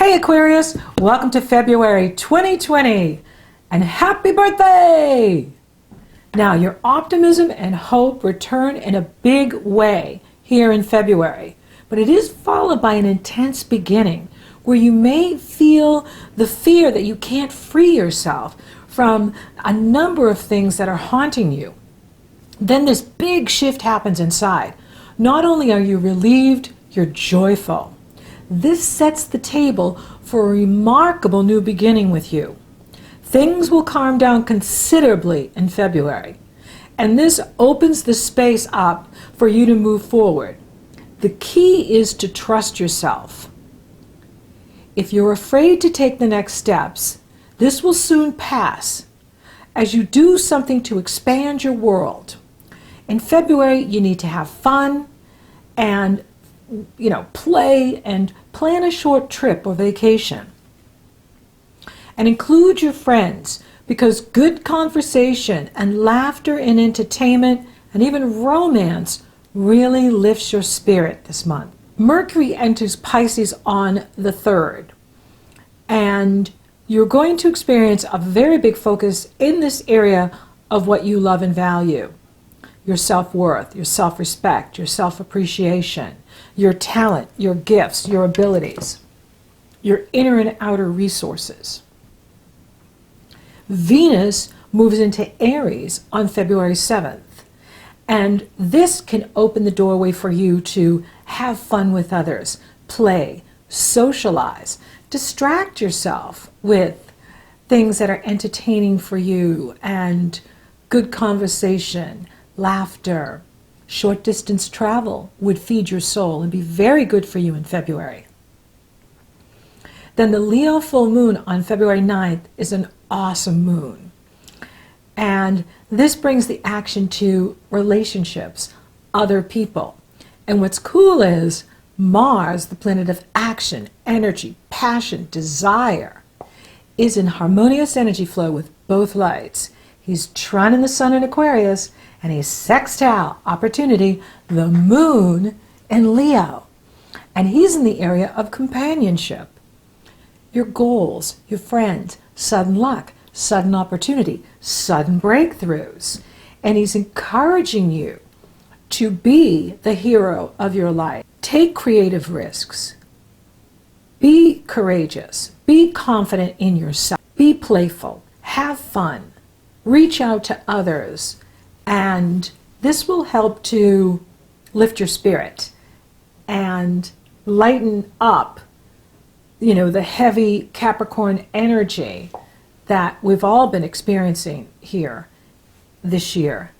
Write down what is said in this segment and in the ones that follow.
Hey Aquarius, welcome to February 2020 and happy birthday! Now your optimism and hope return in a big way here in February, but it is followed by an intense beginning where you may feel the fear that you can't free yourself from a number of things that are haunting you. Then this big shift happens inside. Not only are you relieved, you're joyful. This sets the table for a remarkable new beginning with you. Things will calm down considerably in February, and this opens the space up for you to move forward. The key is to trust yourself. If you're afraid to take the next steps, this will soon pass as you do something to expand your world. In February, you need to have fun and play and plan a short trip or vacation. And include your friends, because good conversation and laughter and entertainment and even romance really lifts your spirit this month. Mercury enters Pisces on the 3rd, and you're going to experience a very big focus in this area of what you love and value. Your self-worth, your self-respect, your self-appreciation, your talent, your gifts, your abilities, your inner and outer resources. Venus moves into Aries on February 7th, and this can open the doorway for you to have fun with others, play, socialize, distract yourself with things that are entertaining for you and good conversation, laughter. Short distance travel would feed your soul and be very good for you in February. Then the Leo full moon on February 9th is an awesome moon. And this brings the action to relationships, other people. And what's cool is Mars, the planet of action, energy, passion, desire, is in harmonious energy flow with both lights. He's trining the sun in Aquarius, and he's sextile, opportunity, the moon in Leo. And he's in the area of companionship. Your goals, your friends, sudden luck, sudden opportunity, sudden breakthroughs. And he's encouraging you to be the hero of your life. Take creative risks. Be courageous. Be confident in yourself. Be playful. Have fun. Reach out to others. And this will help to lift your spirit and lighten up, the heavy Capricorn energy that we've all been experiencing here this year.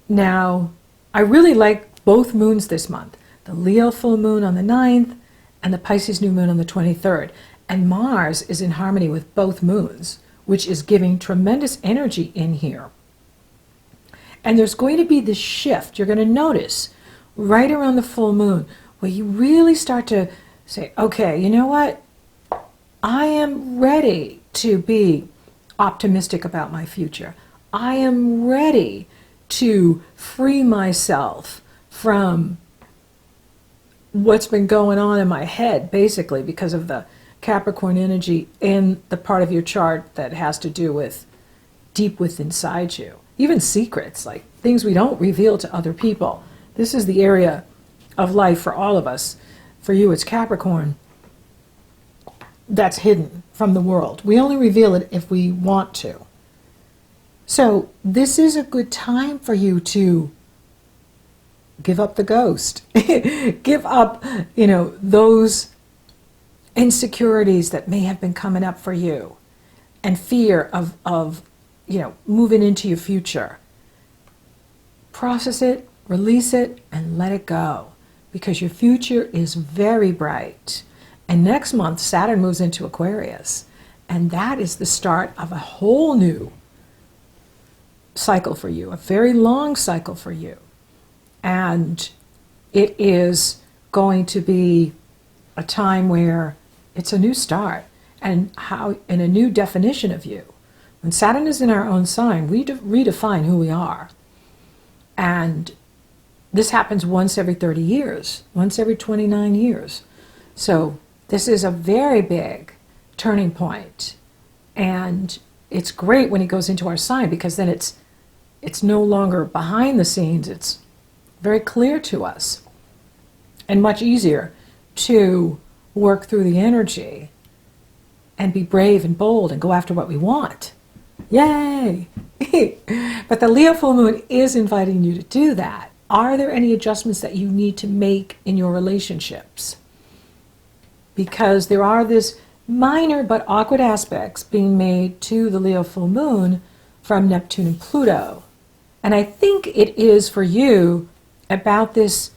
Now, I really like both moons this month, the Leo full moon on the 9th and the Pisces new moon on the 23rd. And Mars is in harmony with both moons, which is giving tremendous energy in here. And there's going to be this shift you're going to notice right around the full moon where you really start to say, okay, you know what? I am ready to be optimistic about my future. I am ready to free myself from what's been going on in my head, basically, because of the Capricorn energy in the part of your chart that has to do with deep within inside you. Even secrets, like things we don't reveal to other people. This is the area of life for all of us. For you, it's Capricorn. That's hidden from the world. We only reveal it if we want to. So this is a good time for you to give up the ghost. Give up, those insecurities that may have been coming up for you and fear of moving into your future. Process it, release it, and let it go, because your future is very bright. And next month, Saturn moves into Aquarius, and that is the start of a whole new cycle for you, a very long cycle for you. And it is going to be a time where it's a new start and a new definition of you. When Saturn is in our own sign, we redefine who we are. And this happens once every 30 years, once every 29 years. So This is a very big turning point. And it's great when it goes into our sign, because then it's no longer behind the scenes. It's very clear to us and much easier to work through the energy and be brave and bold and go after what we want. Yay! But the Leo full moon is inviting you to do that. Are there any adjustments that you need to make in your relationships? Because there are these minor but awkward aspects being made to the Leo full moon from Neptune and Pluto. And I think it is for you about this,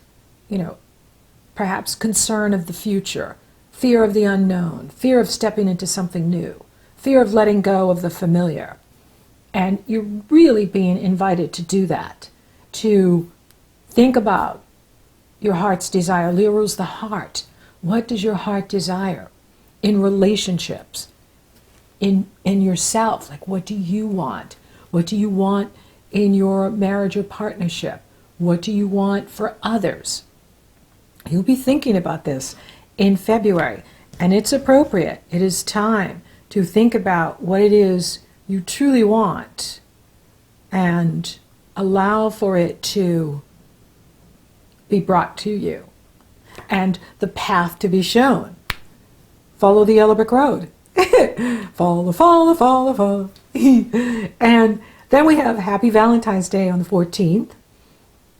perhaps concern of the future, fear of the unknown, fear of stepping into something new, fear of letting go of the familiar. And you're really being invited to do that, to think about your heart's desire. Leo rules the heart. What does your heart desire in relationships, in yourself? Like, what do you want? What do you want in your marriage or partnership? What do you want for others? You'll be thinking about this in February, and it's appropriate. It is time to think about what it is you truly want and allow for it to be brought to you and the path to be shown. Follow the yellow brick road. Follow. And then we have Happy Valentine's Day on the 14th.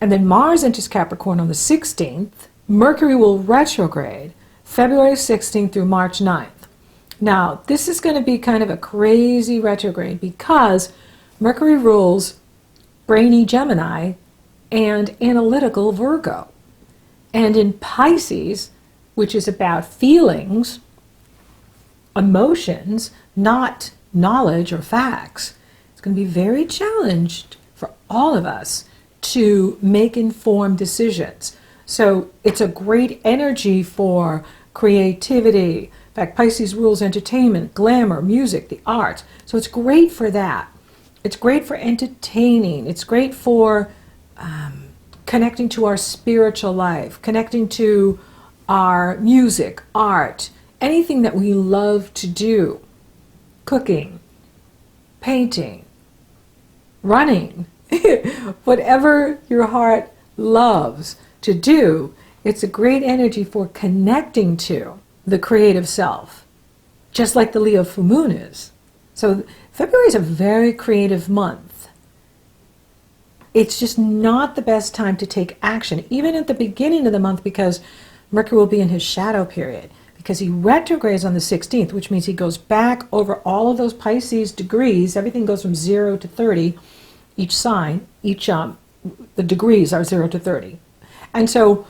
And then Mars enters Capricorn on the 16th. Mercury will retrograde February 16th through March 9th. Now, this is going to be kind of a crazy retrograde because Mercury rules brainy Gemini and analytical Virgo. And in Pisces, which is about feelings, emotions, not knowledge or facts, it's going to be very challenged for all of us to make informed decisions. So it's a great energy for creativity. In fact, Pisces rules entertainment, glamour, music, the arts. So it's great for that. It's great for entertaining. It's great for connecting to our spiritual life, connecting to our music, art, anything that we love to do. Cooking, painting, running, whatever your heart loves to do, it's a great energy for connecting to the creative self, just like the Leo full moon is. So February is a very creative month. It's just not the best time to take action, even at the beginning of the month, because Mercury will be in his shadow period, because he retrogrades on the 16th, which means he goes back over all of those Pisces degrees. Everything goes from 0 to 30, each sign, the degrees are 0 to 30. And so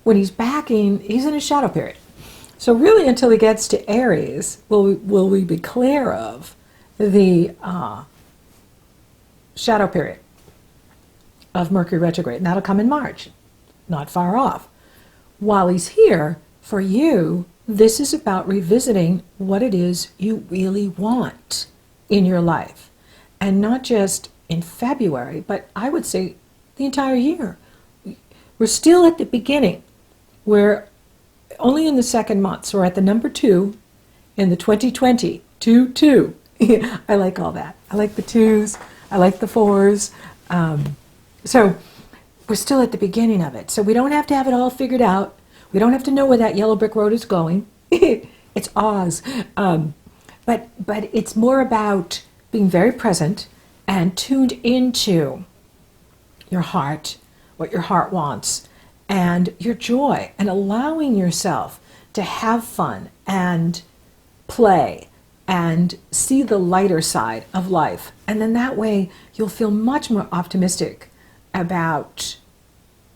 when he's backing, he's in his shadow period. So really until he gets to Aries, will we be clear of the shadow period of Mercury retrograde. And that'll come in March, not far off. While he's here, for you, this is about revisiting what it is you really want in your life. And not just in February, but I would say the entire year. We're still at the beginning. We're only in the second month. So we're at the number 2 in the 2020. 2. I like all that. I like the 2s. I like the 4s. So we're still at the beginning of it. So we don't have to have it all figured out. We don't have to know where that yellow brick road is going. It's Oz. But it's more about being very present and tuned into your heart, what your heart wants, and your joy, and allowing yourself to have fun and play and see the lighter side of life. And then that way you'll feel much more optimistic about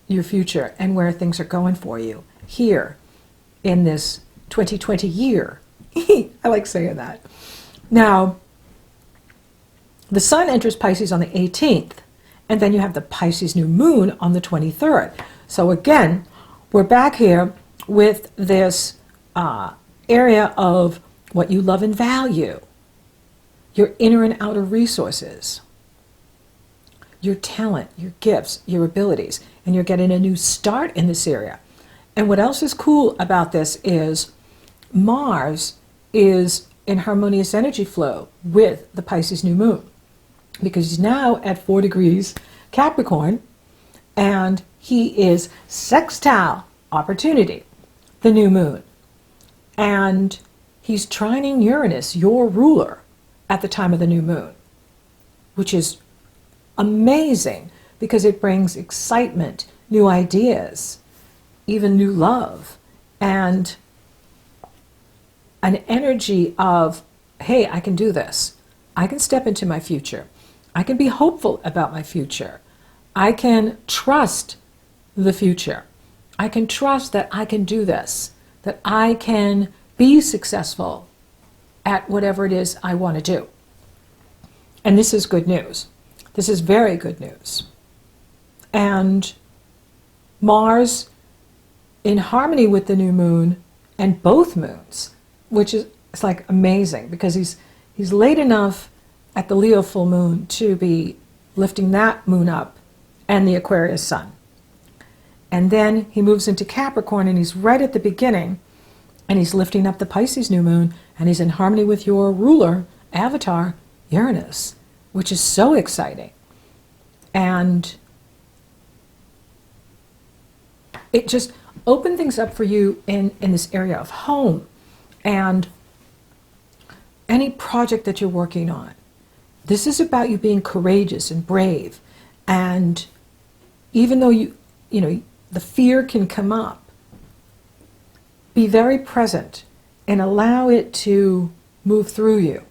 your future and where things are going for you here in this 2020 year. I like saying that. Now, the sun enters Pisces on the 18th, and then you have the Pisces new moon on the 23rd. So again, we're back here with this area of what you love and value, your inner and outer resources, your talent, your gifts, your abilities, and you're getting a new start in this area. And what else is cool about this is Mars is in harmonious energy flow with the Pisces new moon, because he's now at 4 degrees Capricorn, and he is sextile opportunity, the new moon. And he's trining Uranus, your ruler, at the time of the new moon, which is amazing because it brings excitement, new ideas, even new love, and an energy of, hey, I can do this. I can step into my future. I can be hopeful about my future. I can trust the future. I can trust that I can do this, that I can be successful at whatever it is I want to do. And this is good news. This is very good news. And Mars in harmony with the new moon and both moons, which is, it's like amazing, because he's late enough at the Leo full moon to be lifting that moon up and the Aquarius sun. And then he moves into Capricorn, and he's right at the beginning, and he's lifting up the Pisces new moon, and he's in harmony with your ruler, avatar, Uranus, which is so exciting. And it just opened things up for you in this area of home and any project that you're working on. This is about you being courageous and brave. And even though you know, the fear can come up, be very present and allow it to move through you.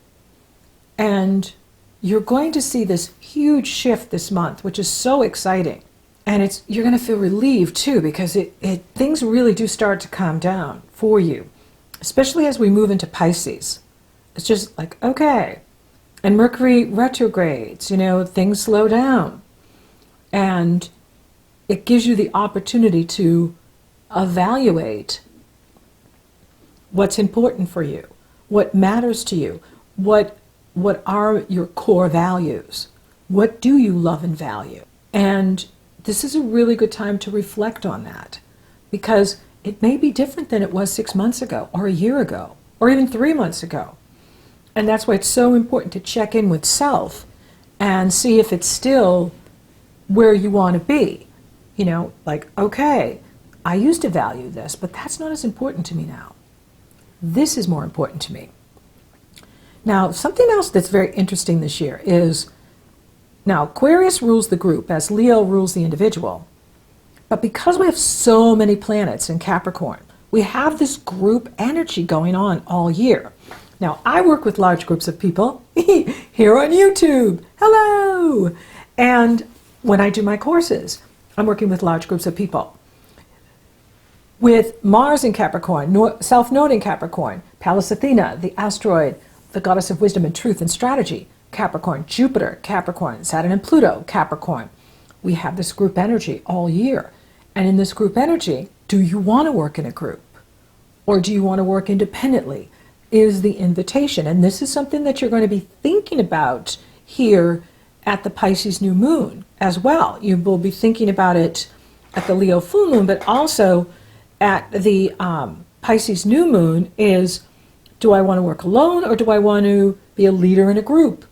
And you're going to see this huge shift this month, which is so exciting. And you're going to feel relieved too, because things really do start to calm down for you, especially as we move into Pisces. It's just like, okay. And Mercury retrogrades, things slow down. And it gives you the opportunity to evaluate what's important for you, what matters to you, what are your core values, what do you love and value. And this is a really good time to reflect on that, because it may be different than it was 6 months ago or a year ago or even 3 months ago. And that's why it's so important to check in with self and see if it's still where you want to be. Like, okay, I used to value this, but that's not as important to me now. This is more important to me. Now, something else that's very interesting this year is, now Aquarius rules the group as Leo rules the individual. But because we have so many planets in Capricorn, we have this group energy going on all year. Now, I work with large groups of people here on YouTube. Hello! And when I do my courses, I'm working with large groups of people. With Mars in Capricorn, South Node in Capricorn, Pallas Athena, the asteroid, the goddess of wisdom and truth and strategy, Capricorn, Jupiter, Capricorn, Saturn and Pluto, Capricorn. We have this group energy all year. And in this group energy, do you want to work in a group? Or do you want to work independently? Is the invitation. And this is something that you're going to be thinking about here at the Pisces new moon as well. You will be thinking about it at the Leo full moon, but also at the Pisces new moon is, do I want to work alone, or do I want to be a leader in a group?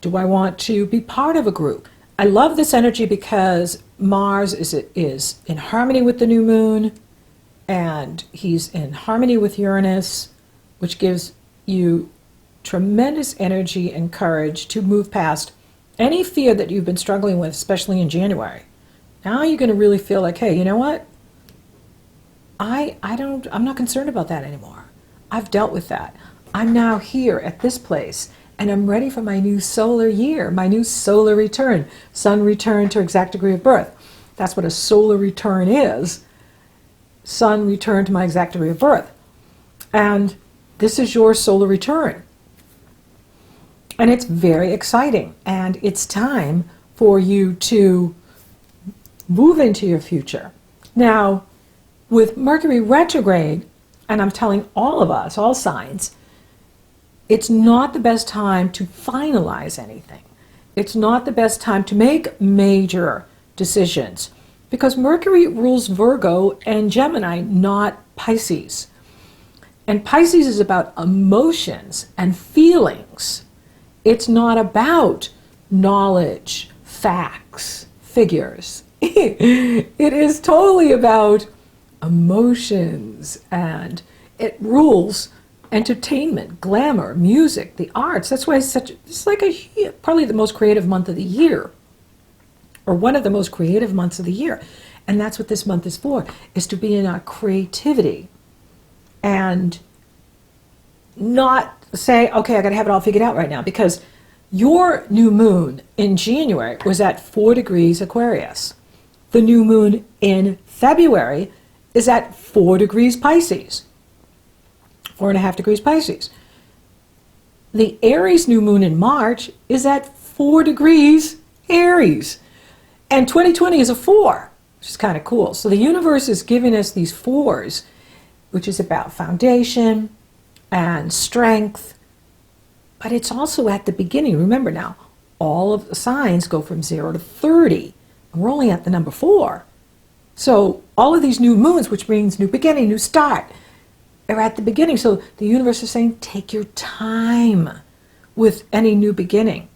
Do I want to be part of a group? I love this energy because Mars is in harmony with the new moon, and he's in harmony with Uranus, which gives you tremendous energy and courage to move past any fear that you've been struggling with, especially in January. Now you're going to really feel like, hey, you know what? I'm not concerned about that anymore. I've dealt with that. I'm now here at this place, and I'm ready for my new solar year, my new solar return, sun return to exact degree of birth. That's what a solar return is. Sun return to my exact degree of birth. And this is your solar return. And it's very exciting. And it's time for you to move into your future. Now, with Mercury retrograde, and I'm telling all of us, all signs, it's not the best time to finalize anything. It's not the best time to make major decisions, because Mercury rules Virgo and Gemini, not Pisces. And Pisces is about emotions and feelings. It's not about knowledge, facts, figures. It is totally about emotions, and it rules entertainment, glamour, music, the arts. That's why it's like probably the most creative month of the year, or one of the most creative months of the year. And that's what this month is for, is to be in our creativity and not say, okay, I got to have it all figured out right now, because your new moon in January was at 4 degrees Aquarius. The new moon in February is at 4 degrees Pisces, 4.5 degrees Pisces. The Aries new moon in March is at 4 degrees Aries. And 2020 is a 4, which is kind of cool. So the universe is giving us these 4s, which is about foundation and strength. But it's also at the beginning. Remember now, all of the signs go from 0 to 30. And we're only at the number 4. So all of these new moons, which means new beginning, new start, are at the beginning. So the universe is saying, take your time with any new beginning.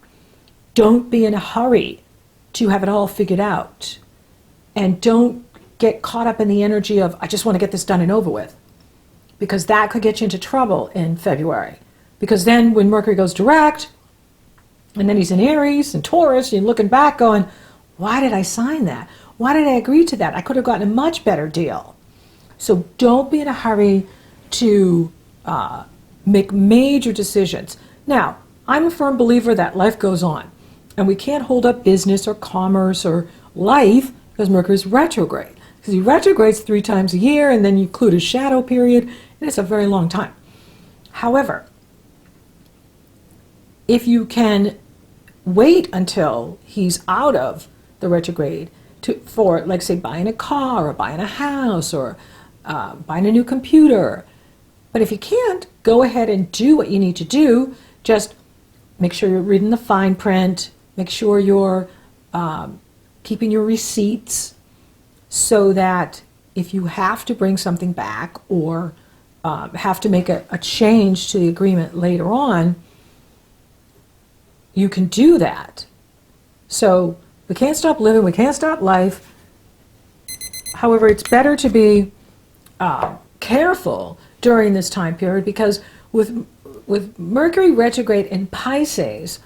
Don't be in a hurry to have it all figured out. And don't get caught up in the energy of, I just want to get this done and over with. Because that could get you into trouble in February. Because then when Mercury goes direct, and then he's in Aries and Taurus, you're looking back going, why did I sign that? Why did I agree to that? I could have gotten a much better deal. So don't be in a hurry to make major decisions. Now, I'm a firm believer that life goes on. And we can't hold up business or commerce or life because Mercury's retrograde. Because he retrogrades 3 times a year, and then you include a shadow period, and it's a very long time. However, if you can wait until he's out of the retrograde for, like, say, buying a car or buying a house or buying a new computer. But if you can't, go ahead and do what you need to do. Just make sure you're reading the fine print. Make sure you're keeping your receipts, so that if you have to bring something back or have to make a change to the agreement later on, you can do that. So we can't stop living, we can't stop life. However, it's better to be careful during this time period, because with Mercury retrograde in Pisces,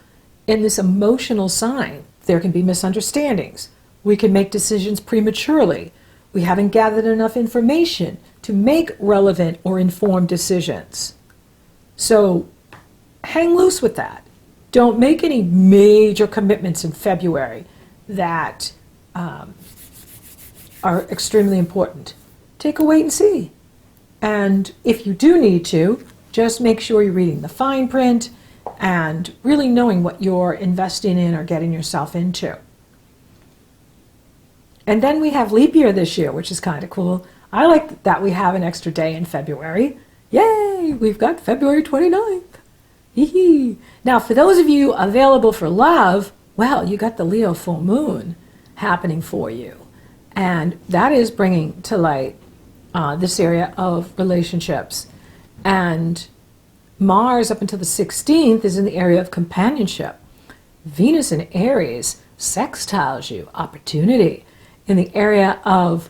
in this emotional sign, there can be misunderstandings. We can make decisions prematurely. We haven't gathered enough information to make relevant or informed decisions. So hang loose with that. Don't make any major commitments in February that are extremely important. Take a wait and see. And if you do need to, just make sure you're reading the fine print and really knowing what you're investing in or getting yourself into. And then we have leap year this year, which is kind of cool. I like that we have an extra day in February. Yay! We've got February 29th. Hee-hee. Now, for those of you available for love, well, you got the Leo full moon happening for you. And that is bringing to light this area of relationships. And Mars, up until the 16th, is in the area of companionship. Venus in Aries sextiles you, opportunity, in the area of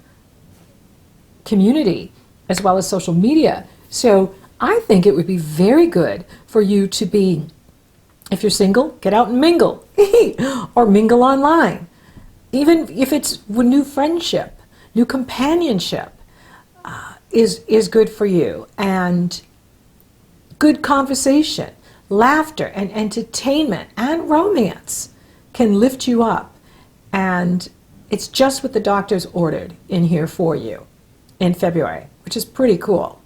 community as well as social media. So I think it would be very good for you to be, if you're single, get out and mingle, or mingle online. Even if it's new friendship, new companionship is good for you. And good conversation, laughter, and entertainment, and romance can lift you up. And it's just what the doctors ordered in here for you in February, which is pretty cool.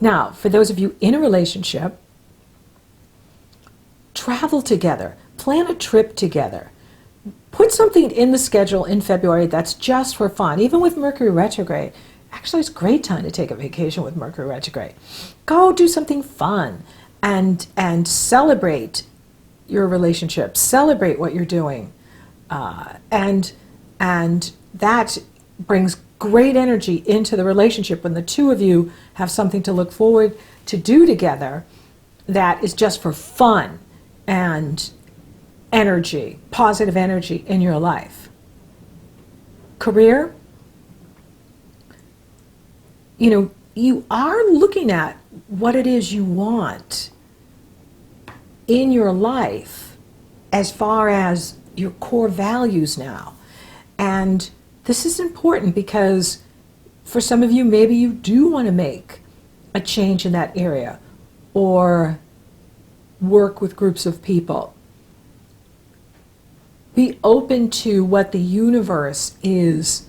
Now, for those of you in a relationship, travel together, plan a trip together. Put something in the schedule in February that's just for fun. Even with Mercury retrograde, actually it's a great time to take a vacation with Mercury retrograde. Go do something fun and celebrate your relationship, celebrate what you're doing. And that brings great energy into the relationship when the two of you have something to look forward to do together that is just for fun and energy, positive energy in your life. Career, you are looking at what it is you want in your life as far as your core values now. And this is important because for some of you, maybe you do want to make a change in that area or work with groups of people. Be open to what the universe is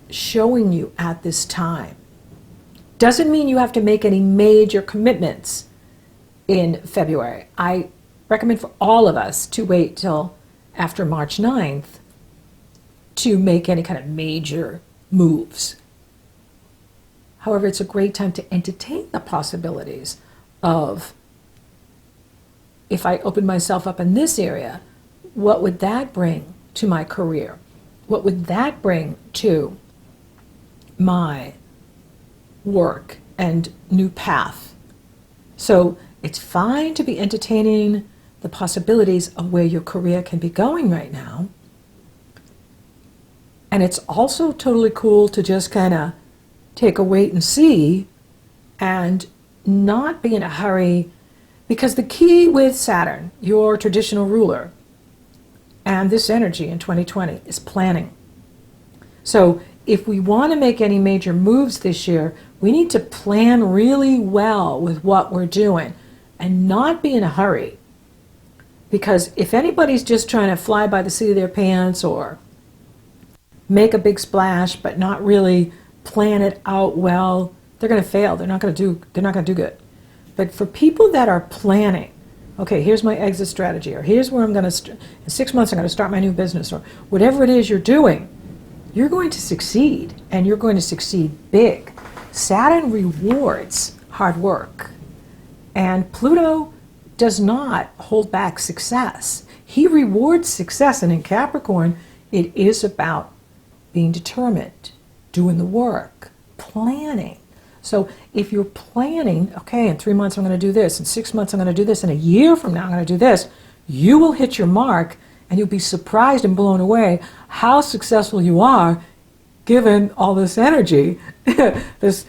showing you at this time. Doesn't mean you have to make any major commitments in February. I recommend for all of us to wait till after March 9th to make any kind of major moves. However, it's a great time to entertain the possibilities of, if I open myself up in this area, what would that bring to my career? What would that bring to my work and new path? So it's fine to be entertaining the possibilities of where your career can be going right now. And it's also totally cool to just kind of take a wait and see and not be in a hurry, because the key with Saturn, your traditional ruler, and this energy in 2020 is planning. So if we want to make any major moves this year, we need to plan really well with what we're doing and not be in a hurry. Because if anybody's just trying to fly by the seat of their pants or make a big splash but not really plan it out well, they're going to fail. They're not going to do good. But for people that are planning, okay, here's my exit strategy, or here's where I'm going to, in 6 months I'm going to start my new business, or whatever it is you're doing, you're going to succeed, and you're going to succeed big. Saturn rewards hard work, and Pluto does not hold back success. He rewards success, and in Capricorn, it is about being determined, doing the work, planning. So if you're planning, okay, in 3 months I'm going to do this, in 6 months I'm going to do this, in a year from now I'm going to do this, you will hit your mark, and you'll be surprised and blown away how successful you are given all this energy, this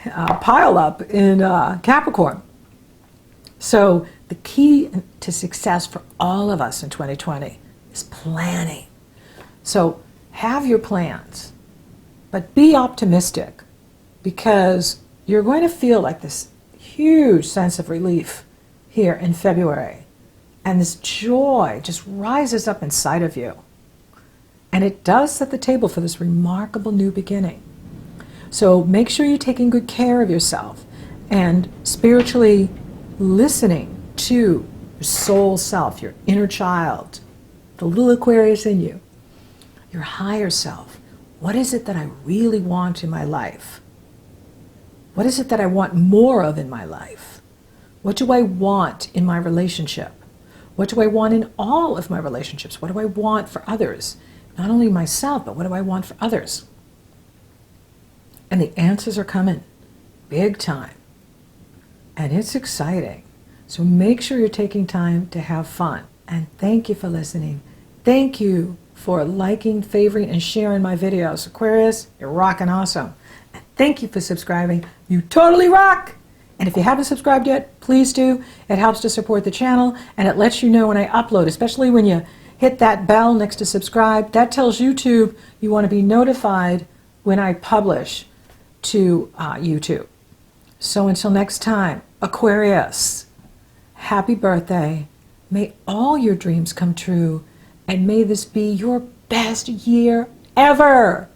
pile up in Capricorn. So the key to success for all of us in 2020 is planning. So have your plans, but be optimistic, because you're going to feel like this huge sense of relief here in February. And this joy just rises up inside of you. And it does set the table for this remarkable new beginning. So make sure you're taking good care of yourself and spiritually listening to your soul self, your inner child, the little Aquarius in you, your higher self. What is it that I really want in my life? What is it that I want more of in my life? What do I want in my relationship? What do I want in all of my relationships? What do I want for others? Not only myself, but what do I want for others? And the answers are coming big time. And it's exciting. So make sure you're taking time to have fun. And thank you for listening. Thank you for liking, favoring, and sharing my videos. Aquarius, you're rocking awesome. And thank you for subscribing. You totally rock! And if you haven't subscribed yet, please do. It helps to support the channel, and it lets you know when I upload, especially when you hit that bell next to subscribe. That tells YouTube you want to be notified when I publish to YouTube. So until next time, Aquarius, happy birthday. May all your dreams come true, and may this be your best year ever.